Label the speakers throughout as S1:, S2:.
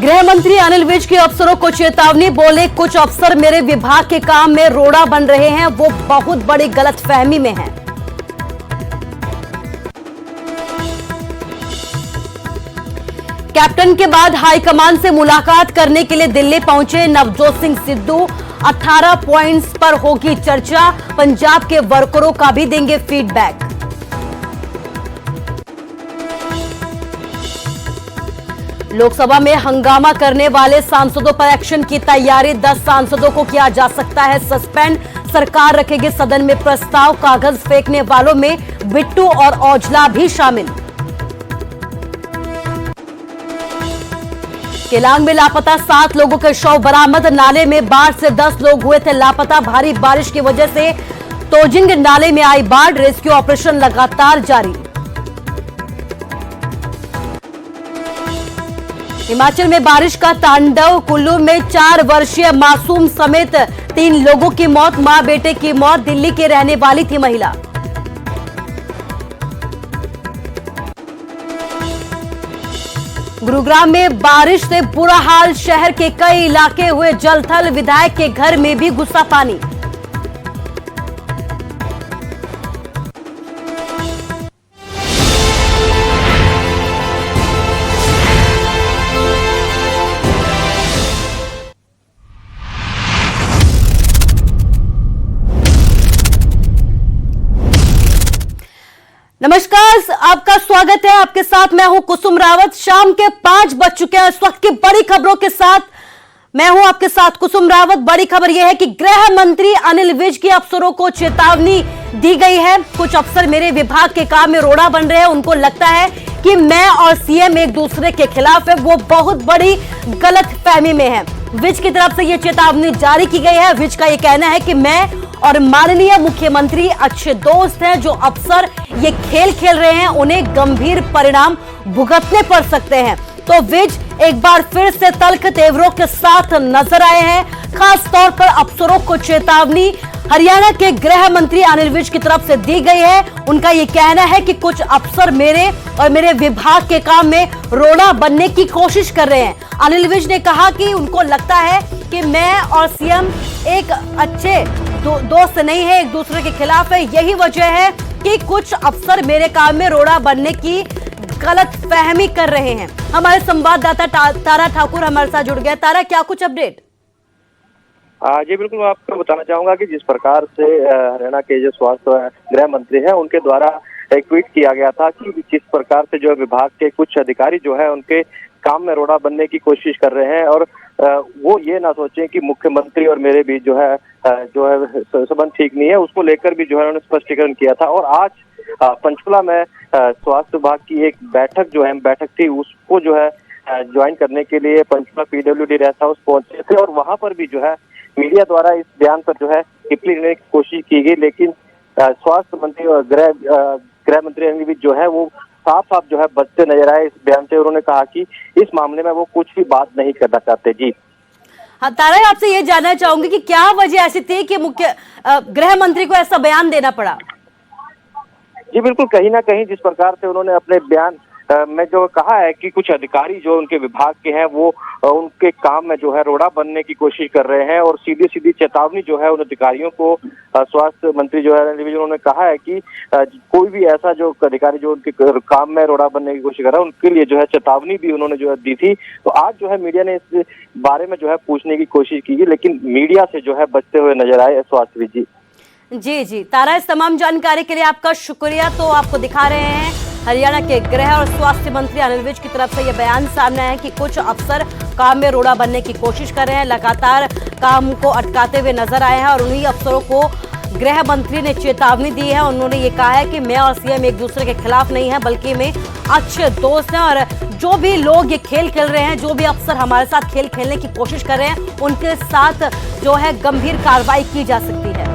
S1: गृह मंत्री अनिल विज के अफसरों को चेतावनी, बोले कुछ अफसर मेरे विभाग के काम में रोड़ा बन रहे हैं, वो बहुत बड़ी गलतफहमी में हैं। कैप्टन के बाद हाईकमान से मुलाकात करने के लिए दिल्ली पहुंचे नवजोत सिंह सिद्धू, 18 पॉइंट्स पर होगी चर्चा, पंजाब के वर्करों का भी देंगे फीडबैक। लोकसभा में हंगामा करने वाले सांसदों पर एक्शन की तैयारी, 10 सांसदों को किया जा सकता है सस्पेंड, सरकार रखेगी सदन में प्रस्ताव, कागज फेंकने वालों में बिट्टू और औजला भी शामिल। केलांग में लापता 7 लोगों के शव बरामद, नाले में बाढ़ से 10 लोग हुए थे लापता, भारी बारिश की वजह से तोजिंग नाले में आई बाढ़, रेस्क्यू ऑपरेशन लगातार जारी। हिमाचल में बारिश का तांडव, कुल्लू में 4 वर्षीय मासूम समेत 3 लोगों की मौत, मां बेटे की मौत, दिल्ली की रहने वाली थी महिला। गुरुग्राम में बारिश से बुरा हाल, शहर के कई इलाके हुए जलथल, विधायक के घर में भी घुसा पानी। नमस्कार, आपका स्वागत है। आपके साथ मैं हूं कुसुम रावत। शाम के 5 बज चुके हैं। इस वक्त की बड़ी खबरों के साथ मैं हूं आपके साथ कुसुम रावत। बड़ी खबर यह है कि गृह मंत्री अनिल विज की अफसरों को चेतावनी दी गई है। कुछ अफसर मेरे विभाग के काम में रोड़ा बन रहे हैं, उनको लगता है कि मैं और सीएम एक दूसरे के खिलाफ है, वो बहुत बड़ी गलतफहमी में है। विज की तरफ से यह चेतावनी जारी की गई है। विज का यह कहना है कि मैं और माननीय मुख्यमंत्री अच्छे दोस्त हैं, जो अफसर ये खेल खेल रहे हैं उन्हें गंभीर परिणाम भुगतने पड़ सकते हैं। तो विज एक बार फिर से तल्ख तेवरों के साथ नजर आए हैं। खास तौर पर अफसरों को चेतावनी हरियाणा के गृह मंत्री अनिल विज की तरफ से दी गई है। उनका यह कहना है कि कुछ अफसर मेरे और मेरे विभाग के काम में रोड़ा बनने की कोशिश कर रहे हैं। अनिल विज ने कहा कि उनको लगता है कि मैं और सीएम एक अच्छे दोस्त नहीं है, एक दूसरे के खिलाफ है। यही वजह है कि कुछ अफसर मेरे काम में रोड़ा बनने की गलत फहमी कर रहे हैं। हमारे संवाददाता तारा ठाकुर हमारे साथ जुड़ गया। तारा, क्या कुछ अपडेट?
S2: जी बिल्कुल, मैं आपको बताना चाहूंगा कि जिस प्रकार से हरियाणा के जो स्वास्थ्य गृह मंत्री हैं उनके द्वारा एक ट्वीट किया गया था कि किस प्रकार से जो विभाग के कुछ अधिकारी जो है उनके काम में रोड़ा बनने की कोशिश कर रहे हैं, और वो ये ना सोचें कि मुख्यमंत्री और मेरे बीच जो है संबंध ठीक नहीं है। उसको लेकर भी जो है उन्होंने स्पष्टीकरण किया था। और आज पंचकुला में स्वास्थ्य विभाग की एक बैठक थी, उसको जो है ज्वाइन करने के लिए पंचकुला पीडब्ल्यूडी रेस्ट हाउस पहुंचे थे, और वहां पर भी जो है मीडिया द्वारा इस बयान पर जो है टिप्पणी लेने की कोशिश की गई, लेकिन स्वास्थ्य मंत्री और गृह मंत्री अनिल विज जो है वो साफ साफ जो है बचते नजर आए इस बयान से। उन्होंने कहा कि इस मामले में वो कुछ भी बात नहीं करना चाहते। जी
S1: हाँ तारा, आपसे ये जानना चाहूंगी कि क्या वजह ऐसी थी कि गृह मंत्री को ऐसा बयान देना पड़ा?
S2: जी बिल्कुल, कहीं ना कहीं जिस प्रकार से उन्होंने अपने बयान में जो कहा है कि कुछ अधिकारी जो उनके विभाग के हैं वो उनके काम में जो है रोड़ा बनने की कोशिश कर रहे हैं, और सीधी सीधी चेतावनी जो है उन अधिकारियों को स्वास्थ्य मंत्री जो है उन्होंने कहा है कि कोई भी ऐसा जो अधिकारी जो उनके काम में रोड़ा बनने की कोशिश कर रहा है उनके लिए जो है चेतावनी भी उन्होंने जो है दी थी। तो आज जो है मीडिया ने इस बारे में जो है पूछने की कोशिश की, लेकिन मीडिया से जो है बचते हुए नजर आए स्वास्थ्य विज।
S1: जी तारा, इस तमाम जानकारी के लिए आपका शुक्रिया। तो आपको दिखा रहे हैं हरियाणा के गृह और स्वास्थ्य मंत्री अनिल विज की तरफ से यह बयान सामने आया कि कुछ अफसर काम में रोड़ा बनने की कोशिश कर रहे हैं, लगातार काम को अटकाते हुए नजर आए हैं, और उन्हीं अफसरों को गृह मंत्री ने चेतावनी दी है। उन्होंने ये कहा है कि मैं और सीएम एक दूसरे के खिलाफ नहीं है, बल्कि में अच्छे दोस्त हैं, और जो भी लोग ये खेल खेल रहे हैं, जो भी अफसर हमारे साथ खेल खेलने की कोशिश कर रहे हैं, उनके साथ जो है गंभीर कार्रवाई की जा सकती है।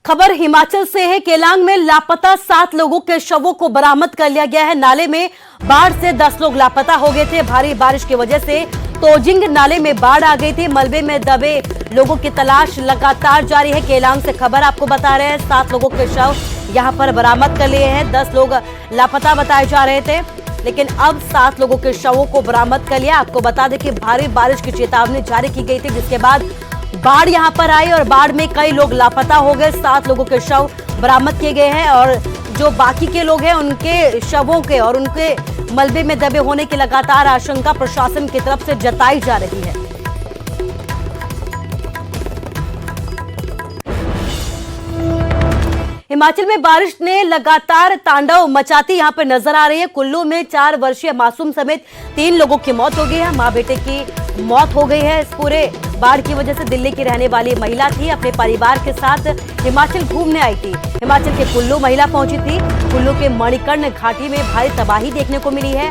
S1: खबर हिमाचल से है। केलांग में लापता 7 लोगों के शवों को बरामद कर लिया गया है। नाले में बाढ़ से 10 लोग लापता हो गए थे। भारी बारिश की वजह से तोजिंग नाले में बाढ़ आ गई थी। मलबे में दबे लोगों की तलाश लगातार जारी है। केलांग से खबर आपको बता रहे हैं, 7 लोगों के शव यहां पर बरामद कर लिए हैं। 10 लोग लापता बताए जा रहे थे, लेकिन अब 7 लोगों के शवों को बरामद कर लिया। आपको बता दें कि भारी बारिश की चेतावनी जारी की गई थी, जिसके बाद बाढ़ यहां पर आई और बाढ़ में कई लोग लापता हो गए। 7 लोगों के शव बरामद किए गए हैं और जो बाकी के लोग हैं उनके शवों के और उनके मलबे में दबे होने की लगातार आशंका प्रशासन की तरफ से जताई जा रही है। हिमाचल में बारिश ने लगातार तांडव मचाती यहां पर नजर आ रही है। कुल्लू में 4 वर्षीय मासूम समेत 3 लोगों की मौत हो गई है। मां बेटे की मौत हो गई है। इस पूरे बाढ़ की वजह से दिल्ली की रहने वाली महिला थी, अपने परिवार के साथ हिमाचल घूमने आई थी। हिमाचल के कुल्लू महिला पहुंची थी। कुल्लू के मणिकर्ण घाटी में भारी तबाही देखने को मिली है।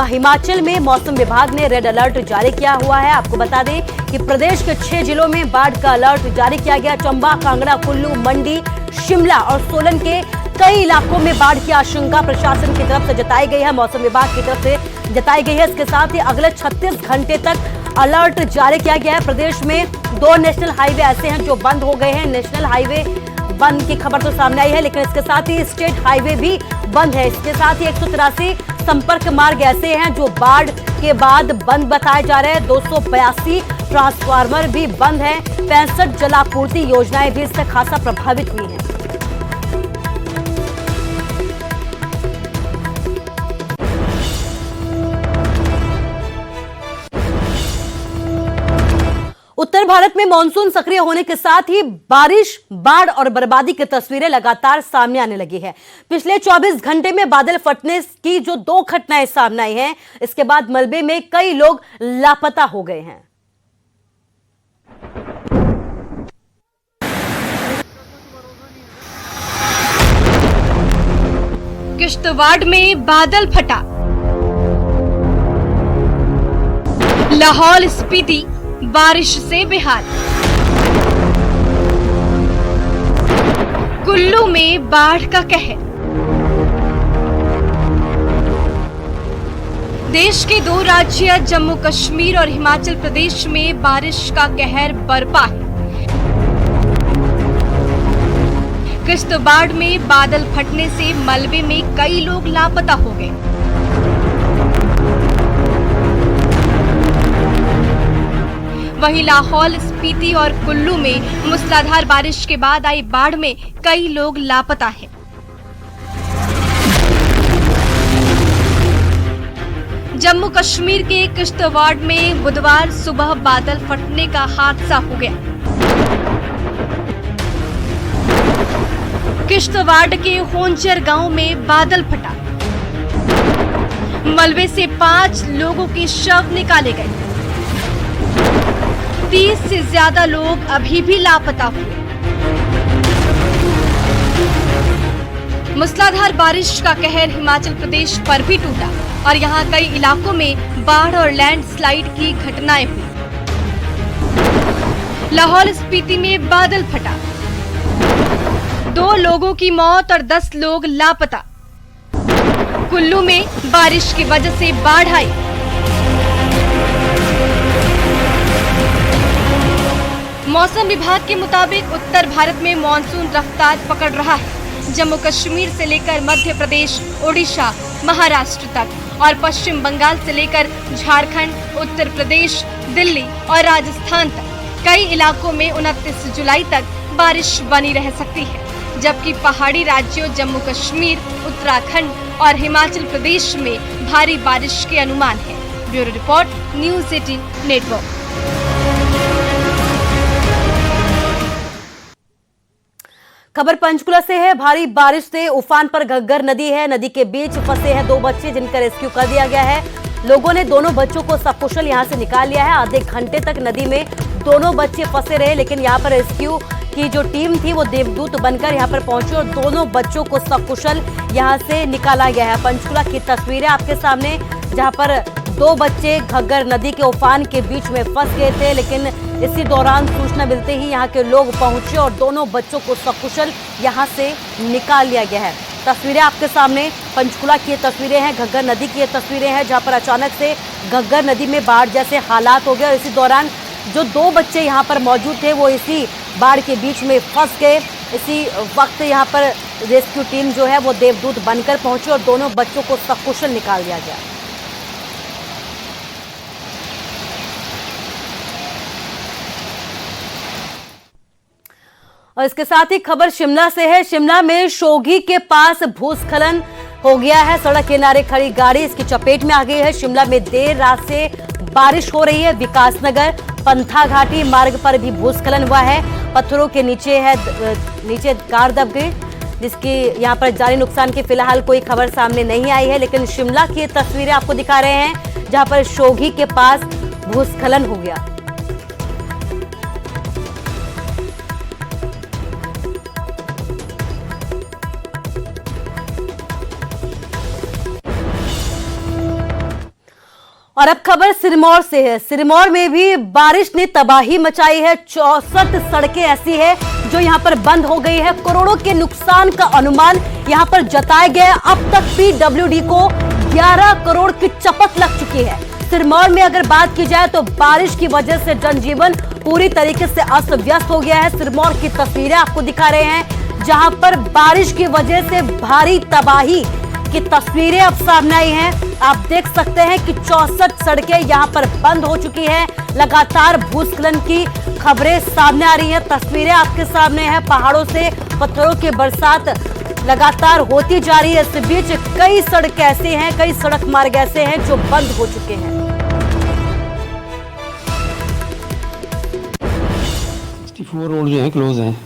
S1: हिमाचल में मौसम विभाग ने रेड अलर्ट जारी किया हुआ है। आपको बता दें कि प्रदेश के 6 जिलों में बाढ़ का अलर्ट जारी किया गया। चंबा, कांगड़ा, कुल्लू, मंडी, शिमला और सोलन के कई इलाकों में बाढ़ की आशंका प्रशासन की तरफ से जताई गई है, मौसम विभाग की तरफ से जताई गई है। इसके साथ ही अगले 36 घंटे तक अलर्ट जारी किया गया है। प्रदेश में 2 नेशनल हाईवे ऐसे हैं जो बंद हो गए हैं। नेशनल हाईवे बंद की खबर तो सामने आई है, लेकिन इसके साथ ही स्टेट हाईवे भी बंद है। इसके साथ ही 183 संपर्क मार्ग ऐसे हैं जो बाढ़ के बाद बंद बताए जा रहे हैं। 282 ट्रांसफार्मर भी बंद है। 65 जलापूर्ति योजनाएं भी इससे खासा प्रभावित हुई हैं। उत्तर भारत में मानसून सक्रिय होने के साथ ही बारिश, बाढ़ और बर्बादी की तस्वीरें लगातार सामने आने लगी है। पिछले 24 घंटे में बादल फटने की जो 2 घटनाएं सामने आई हैं, इसके बाद मलबे में कई लोग लापता हो गए हैं।
S3: किश्तवाड़ में बादल फटा। लाहौल स्पीति बारिश से बेहाल। कुल्लू में बाढ़ का कहर। देश के 2 राज्य जम्मू कश्मीर और हिमाचल प्रदेश में बारिश का कहर बरपा है। किश्तवाड़ में बादल फटने से मलबे में कई लोग लापता हो गए। वहीं लाहौल स्पीति और कुल्लू में मूसलाधार बारिश के बाद आई बाढ़ में कई लोग लापता हैं। जम्मू कश्मीर के किश्तवाड़ में बुधवार सुबह बादल फटने का हादसा हो गया। किश्तवाड़ के होंचर गांव में बादल फटा। मलबे से 5 लोगों के शव निकाले गए। 30 से ज्यादा लोग अभी भी लापता हुए। मूसलाधार बारिश का कहर हिमाचल प्रदेश पर भी टूटा और यहाँ कई इलाकों में बाढ़ और लैंडस्लाइड की घटनाएं हुई। लाहौल स्पीति में बादल फटा। 2 लोगों की मौत और 10 लोग लापता। कुल्लू में बारिश की वजह से बाढ़ आई। मौसम विभाग के मुताबिक उत्तर भारत में मानसून रफ्तार पकड़ रहा है। जम्मू कश्मीर से लेकर मध्य प्रदेश, ओडिशा, महाराष्ट्र तक और पश्चिम बंगाल से लेकर झारखंड, उत्तर प्रदेश, दिल्ली और राजस्थान तक कई इलाकों में 29 जुलाई तक बारिश बनी रह सकती है, जबकि पहाड़ी राज्यों जम्मू कश्मीर, उत्तराखंड और हिमाचल प्रदेश में भारी बारिश के अनुमान है। Bureau report, news 18 network.
S1: खबर पंचकुला से है। भारी बारिश से उफान पर घग्गर नदी है। नदी के बीच फंसे हैं 2 बच्चे, जिनका रेस्क्यू कर दिया गया है। लोगों ने दोनों बच्चों को सकुशल यहां से निकाल लिया है। आधे घंटे तक नदी में दोनों बच्चे फंसे रहे, लेकिन यहां पर रेस्क्यू की जो टीम थी वो देवदूत बनकर यहां पर पहुंची और दोनों बच्चों को सकुशल यहां से निकाला गया है। पंचकुला की तस्वीरें आपके सामने, जहां पर 2 बच्चे घग्गर नदी के उफान के बीच में फंस गए थे, लेकिन इसी दौरान सूचना मिलते ही यहां के लोग पहुंचे और दोनों बच्चों को सकुशल यहां से निकाल लिया गया है। तस्वीरें आपके सामने पंचकुला की ये तस्वीरें हैं, घग्गर नदी की ये तस्वीरें हैं, जहां पर अचानक से घग्गर नदी में बाढ़ जैसे हालात हो गए और इसी दौरान जो 2 बच्चे यहां पर मौजूद थे वो इसी बाढ़ के बीच में फंस गए। इसी वक्त यहां पर रेस्क्यू टीम जो है वो देवदूत बनकर पहुंची और दोनों बच्चों को सकुशल निकाल दिया गया। और इसके साथ ही खबर शिमला से है। शिमला में शोघी के पास भूस्खलन हो गया है। सड़क किनारे खड़ी गाड़ी इसकी चपेट में आ गई है। शिमला में देर रात से बारिश हो रही है। विकासनगर पंथा घाटी मार्ग पर भी भूस्खलन हुआ है। पत्थरों के नीचे कार दब गई, जिसकी यहां पर जानी नुकसान की फिलहाल कोई खबर सामने नहीं आई है। लेकिन शिमला की तस्वीरें आपको दिखा रहे हैं जहां पर शोघी के पास भूस्खलन हो गया। और अब खबर सिरमौर से है। सिरमौर में भी बारिश ने तबाही मचाई है। 64 सड़कें ऐसी है जो यहां पर बंद हो गई है। करोड़ों के नुकसान का अनुमान यहां पर जताया गया। अब तक पीडब्ल्यूडी को 11 करोड़ की चपत लग चुकी है। सिरमौर में अगर बात की जाए तो बारिश की वजह से जनजीवन पूरी तरीके से अस्त व्यस्त हो गया है। सिरमौर की तस्वीरें आपको दिखा रहे हैं जहां पर बारिश की वजह से भारी तबाही की तस्वीरें अब सामने आई हैं। आप देख सकते हैं कि 64 सड़कें यहां पर बंद हो चुकी हैं। लगातार भूस्खलन की खबरें सामने आ रही हैं। तस्वीरें आपके सामने हैं। पहाड़ों से पत्थरों की बरसात लगातार होती जा रही है। इस बीच कई सड़क ऐसे हैं, कई सड़क मार्ग ऐसे हैं जो बंद हो चुके हैं।
S4: 64 रोड जो है क्लोज हैं,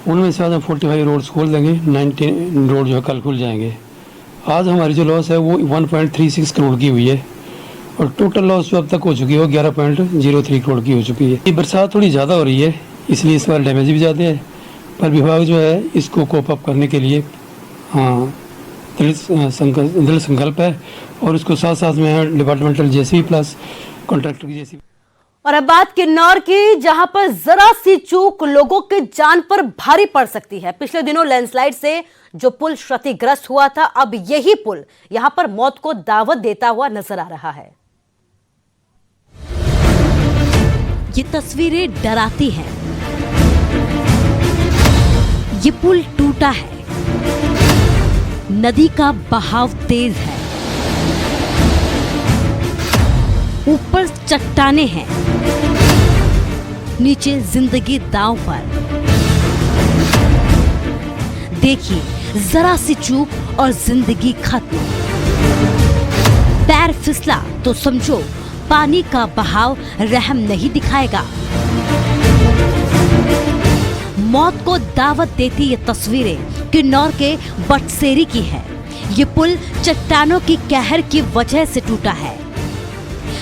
S4: उनमें से आज हम 45 रोड्स खोल देंगे। 19 रोड जो है कल खुल जाएंगे। आज हमारी जो लॉस है वो 1.36 करोड़ की हुई है और टोटल लॉस जो अब तक हो चुकी है वो 11.03 करोड़ की हो चुकी है। ये बरसात थोड़ी ज़्यादा हो रही है इसलिए इस बार डैमेज भी ज़्यादा है, पर विभाग जो है इसको कोप अप करने के लिए दृढ़ संकल्प है और उसको साथ साथ में डिपार्टमेंटल जेसीबी प्लस कॉन्ट्रैक्टर की जेसीबी।
S1: और अब बात किन्नौर की, जहां पर जरा सी चूक लोगों के जान पर भारी पड़ सकती है। पिछले दिनों लैंडस्लाइड से जो पुल क्षतिग्रस्त हुआ था, अब यही पुल यहां पर मौत को दावत देता हुआ नजर आ रहा है। ये तस्वीरें डराती हैं। ये पुल टूटा है, नदी का बहाव तेज है, ऊपर चट्टाने हैं, नीचे जिंदगी दांव पर। देखिए, जरा सी चूक और जिंदगी खत्म। पैर फिसला तो समझो पानी का बहाव रहम नहीं दिखाएगा। मौत को दावत देती ये तस्वीरें किन्नौर के बटसेरी की है। ये पुल चट्टानों की कहर की वजह से टूटा है।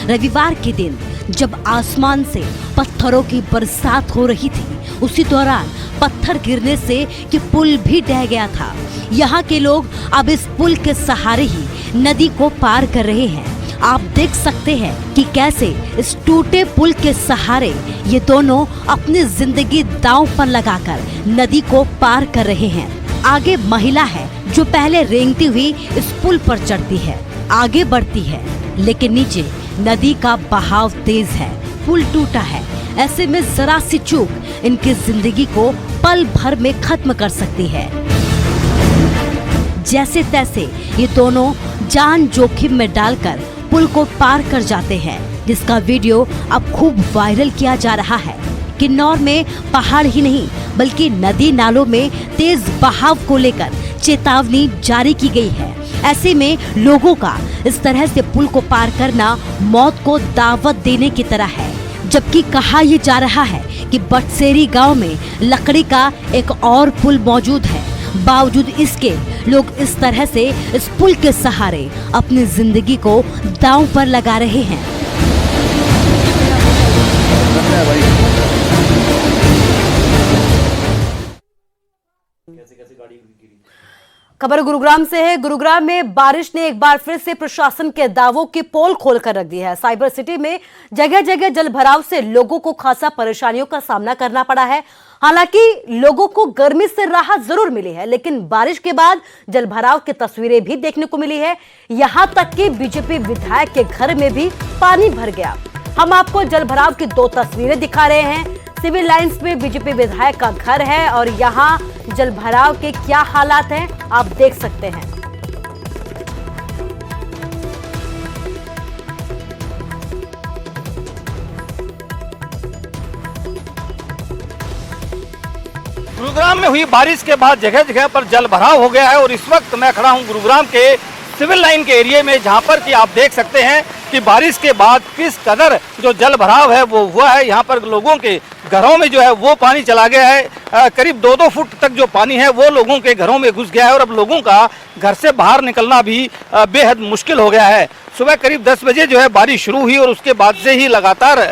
S1: रविवार के दिन जब आसमान से पत्थरों की बरसात हो रही थी, उसी दौरान पत्थर गिरने से ये पुल भी ढह गया था। यहाँ के लोग अब इस पुल के सहारे ही नदी को पार कर रहे हैं। आप देख सकते हैं कि कैसे इस टूटे पुल के सहारे ये दोनों अपनी जिंदगी दांव पर लगाकर नदी को पार कर रहे हैं। आगे महिला है जो पहले रेंगती हुई इस पुल पर चढ़ती है, आगे बढ़ती है, लेकिन नीचे नदी का बहाव तेज है, पुल टूटा है। ऐसे में जरा सी चूक इनकी जिंदगी को पल भर में खत्म कर सकती है। जैसे तैसे ये दोनों जान जोखिम में डालकर पुल को पार कर जाते हैं, जिसका वीडियो अब खूब वायरल किया जा रहा है। किन्नौर में पहाड़ ही नहीं बल्कि नदी नालों में तेज बहाव को लेकर चेतावनी जारी की गई है। ऐसे में लोगों का इस तरह से पुल को पार करना मौत को दावत देने की तरह है। जबकि कहा यह जा रहा है कि बटसेरी गांव में लकड़ी का एक और पुल मौजूद है। बावजूद इसके लोग इस तरह से इस पुल के सहारे अपनी जिंदगी को दांव पर लगा रहे हैं। खबर गुरुग्राम से है। गुरुग्राम में बारिश ने एक बार फिर से प्रशासन के दावों की पोल खोलकर रख दी है। साइबर सिटी में जगह जगह जल भराव से लोगों को खासा परेशानियों का सामना करना पड़ा है। हालांकि लोगों को गर्मी से राहत जरूर मिली है, लेकिन बारिश के बाद जलभराव की तस्वीरें भी देखने को मिली है। यहां तक कि बीजेपी विधायक के घर में भी पानी भर गया। हम आपको जलभराव की 2 तस्वीरें दिखा रहे हैं। सिविल लाइंस में बीजेपी विधायक का घर है और यहां जलभराव के क्या हालात हैं आप देख सकते हैं।
S5: गुरुग्राम में हुई बारिश के बाद जगह जगह पर जल भराव हो गया है और इस वक्त मैं खड़ा हूं गुरुग्राम के सिविल लाइन के एरिया में, जहां पर कि आप देख सकते हैं कि बारिश के बाद किस कदर जो जल भराव है वो हुआ है। यहाँ पर लोगों के घरों में जो है वो पानी चला गया है। करीब 2-2 फुट तक जो पानी है वो लोगों के घरों में घुस गया है और अब लोगों का घर से बाहर निकलना भी बेहद मुश्किल हो गया है। सुबह करीब 10 बजे जो है बारिश शुरू हुई और उसके बाद से ही लगातार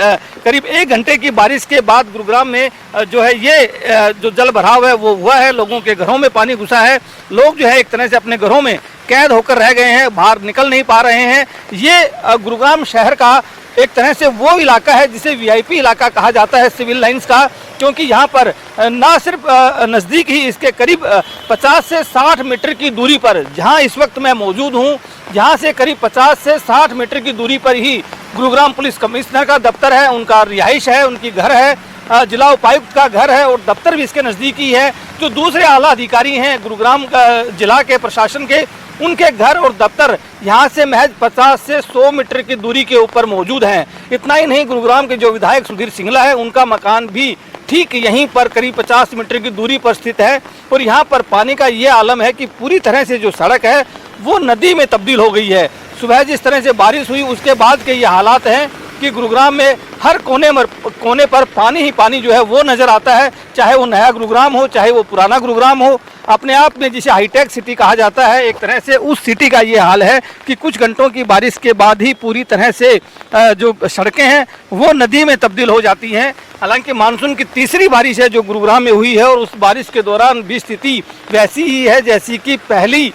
S5: करीब 1 घंटे की बारिश के बाद गुरुग्राम में जो है ये जो जल भराव है वो हुआ है। लोगों के घरों में पानी घुसा है। लोग जो है एक तरह से अपने घरों में कैद होकर रह गए हैं, बाहर निकल नहीं पा रहे हैं। ये गुरुग्राम शहर का एक तरह से वो इलाका है जिसे वीआईपी इलाका कहा जाता है सिविल लाइंस का, क्योंकि यहाँ पर ना सिर्फ नज़दीक ही इसके करीब 50 से 60 मीटर की दूरी पर, जहाँ इस वक्त मैं मौजूद हूँ, यहाँ से करीब 50 से 60 मीटर की दूरी पर ही गुरुग्राम पुलिस कमिश्नर का दफ्तर है, उनका रिहाइश है, उनकी घर है, जिला उपायुक्त का घर है और दफ्तर भी इसके नज़दीक ही है। जो दूसरे आला अधिकारी हैं गुरुग्राम का जिला के प्रशासन के, उनके घर और दफ्तर यहाँ से महज 50 से 100 मीटर की दूरी के ऊपर मौजूद हैं। इतना ही नहीं, गुरुग्राम के जो विधायक सुधीर सिंगला है, उनका मकान भी ठीक यहीं पर करीब 50 मीटर की दूरी पर स्थित है और यहाँ पर पानी का ये आलम है कि पूरी तरह से जो सड़क है वो नदी में तब्दील हो गई है। सुबह जिस तरह से बारिश हुई उसके बाद के ये हालात हैं कि गुरुग्राम में हर कोने पर पानी ही पानी जो है वो नज़र आता है, चाहे वो नया गुरुग्राम हो, चाहे वो पुराना गुरुग्राम हो। अपने आप में जिसे हाईटेक सिटी कहा जाता है, एक तरह से उस सिटी का ये हाल है कि कुछ घंटों की बारिश के बाद ही पूरी तरह से जो सड़कें हैं वो नदी में तब्दील हो जाती हैं। हालांकि मानसून की तीसरी बारिश है जो गुरुग्राम में हुई है और उस बारिश के दौरान भी स्थिति वैसी ही है जैसी कि पहली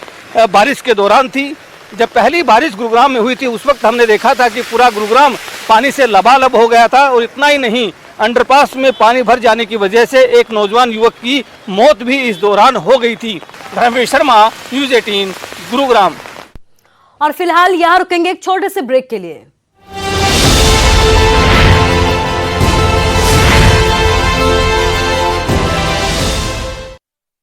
S5: बारिश के दौरान थी। जब पहली बारिश गुरुग्राम में हुई थी उस वक्त हमने देखा था कि पूरा गुरुग्राम पानी से लबालब हो गया था और इतना ही नहीं, अंडरपास में पानी भर जाने की वजह से एक नौजवान युवक की मौत भी इस दौरान हो गई थी। धर्मेश शर्मा, न्यूज़ 18 गुरुग्राम।
S1: और फिलहाल यहाँ रुकेंगे एक छोटे से ब्रेक के लिए।